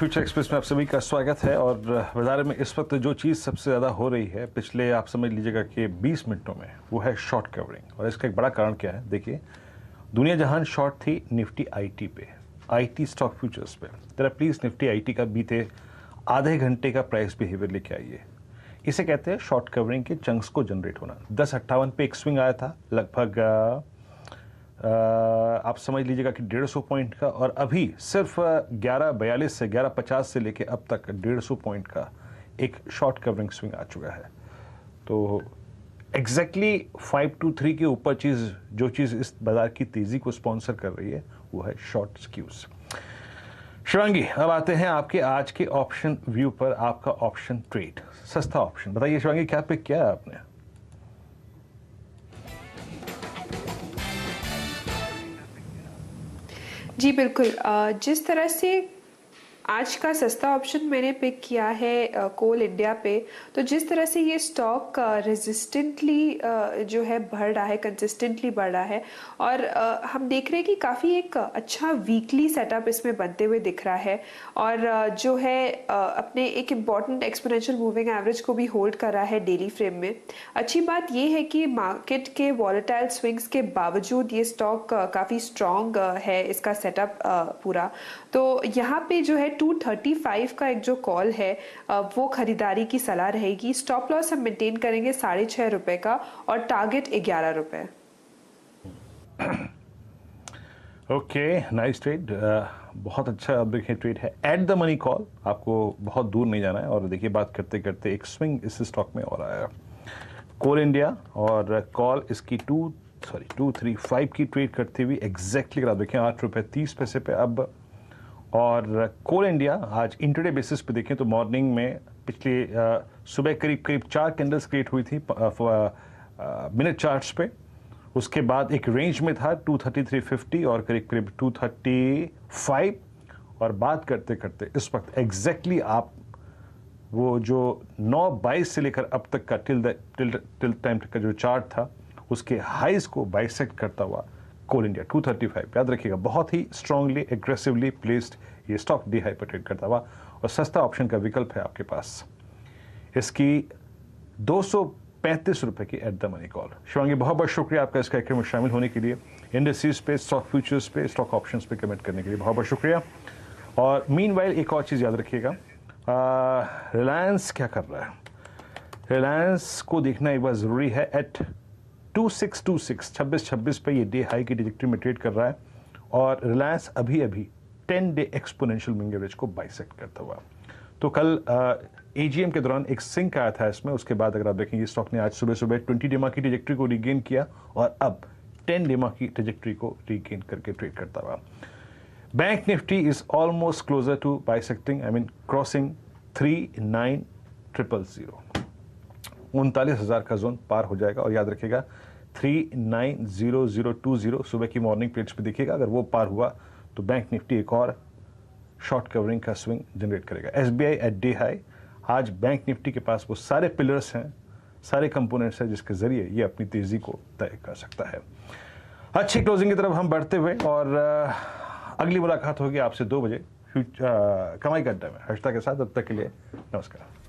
Future express में आप सभी का स्वागत है। और बाजार में इस वक्त जो चीज़ सबसे ज़्यादा हो रही है पिछले आप समझ लीजिएगा कि 20 मिनटों में, वो है शॉर्ट कवरिंग। और इसका एक बड़ा कारण क्या है, देखिए दुनिया जहान शॉर्ट थी निफ्टी आईटी पे, आईटी स्टॉक फ्यूचर्स पे। जरा प्लीज़ निफ्टी आईटी का बीते आधे घंटे का प्राइस बिहेवियर लेके आइए। इसे कहते हैं शॉर्ट कवरिंग के चंक्स को जनरेट होना। 10.58 पे एक स्विंग आया था लगभग आप समझ लीजिएगा कि 150 पॉइंट का, और अभी सिर्फ 11.42 से 11.50 से लेके अब तक 150 पॉइंट का एक शॉर्ट कवरिंग स्विंग आ चुका है। तो एग्जैक्टली 523 के ऊपर जो चीज़ इस बाजार की तेज़ी को स्पॉन्सर कर रही है वो है शॉर्ट स्क्यूज। शिवांगी, अब आते हैं आपके आज के ऑप्शन व्यू पर। आपका ऑप्शन ट्रेड, सस्ता ऑप्शन, बताइए शिवांगी क्या पिक किया है आपने? जी बिल्कुल। जिस तरह से आज का सस्ता ऑप्शन मैंने पिक किया है कोल इंडिया पे, तो जिस तरह से ये स्टॉक रेजिस्टेंटली जो है बढ़ रहा है, कंसिस्टेंटली बढ़ रहा है, और हम देख रहे हैं कि काफ़ी एक अच्छा वीकली सेटअप इसमें बनते हुए दिख रहा है, और जो है अपने एक इम्पॉर्टेंट एक्सपोनेंशियल मूविंग एवरेज को भी होल्ड कर रहा है डेली फ्रेम में। अच्छी बात ये है कि मार्केट के वॉलेटाइल स्विंग्स के बावजूद ये स्टॉक काफ़ी स्ट्रॉन्ग है, इसका सेटअप पूरा। तो यहाँ पे जो है 235 का एक जो कॉल है वो खरीदारी की सलाह रहेगी। स्टॉप लॉस हम मेंटेन करेंगे 6.5 रुपए का, और टारगेट 11 रुपए। ओके, नाइस ट्रेड, बहुत अच्छा। अब देखिए ट्रेड है एट द मनी कॉल, आपको बहुत दूर नहीं जाना है। और देखिए बात करते करते एक स्विंग इस स्टॉक में और आया, कोल इंडिया, और कॉल इसकी 235 की ट्रेड करती हुई एग्जैक्टली अगर आप देखें 8 रुपये 30 पैसे पे अब। और कोल इंडिया आज इंटरडे बेसिस पे देखें तो मॉर्निंग में पिछले सुबह करीब 4 कैंडल्स क्रिएट हुई थी मिनट चार्ट्स पे। उसके बाद एक रेंज में था 233.50 और करीब 235। और बात करते करते इस वक्त एग्जैक्टली आप वो जो 9:22 से लेकर अब तक का टिल टाइम का जो चार्ट था उसके हाइज को बाइसेक्ट करता हुआ कोल इंडिया 235, याद रखिएगा बहुत ही स्ट्रांगली एग्रेसिवली प्लेस्ड ये स्टॉक डिहाइपरट्रेड करता हुआ, और सस्ता ऑप्शन का विकल्प है आपके पास। इसकी 235 रुपए की at the money call. Shivangi, बहुत बहुत शुक्रिया आपका इस कार्यक्रम में शामिल होने के लिए, इंडस्ट्रीज पे, स्टॉक फ्यूचर्स पे, स्टॉक ऑप्शंस पे कमेंट करने के लिए बहुत बहुत शुक्रिया। और मीनवाइल एक और चीज़ याद रखिएगा, रिलायंस क्या कर रहा है, रिलायंस को देखना एक बार ज़रूरी है। एट 2626 पे ये डे हाई की डिजिक्ट्री में ट्रेड कर रहा है, और रिलायंस अभी 10 डे एक्सपोनेंशियल मूविंग एवरेज को बाइसेक्ट करता हुआ। तो कल एजीएम के दौरान एक सिंक आया था इसमें, उसके बाद अगर आप देखेंगे स्टॉक ने आज सुबह 20 डेमा की डिजिक्ट्री को रिगेन किया और अब 10 डेमा की डिजिक्ट्री को रिगेन करके ट्रेड करता हुआ। Bank Nifty is almost closer to bisecting, crossing 39,000, 39,000 का जोन पार हो जाएगा। और याद रखिएगा 390020 सुबह की मॉर्निंग प्लेट्स पे देखिएगा, अगर वो पार हुआ तो बैंक निफ्टी एक और शॉर्ट कवरिंग का स्विंग जनरेट करेगा। एसबीआई एट डे हाई, आज बैंक निफ्टी के पास वो सारे पिलर्स हैं, सारे कंपोनेंट्स हैं जिसके जरिए ये अपनी तेजी को तय कर सकता है। अच्छी क्लोजिंग की तरफ हम बढ़ते हुए, और अगली मुलाकात होगी आपसे 2 बजे कमाई का अड्डा में हर्षता के साथ। तब तक के लिए नमस्कार।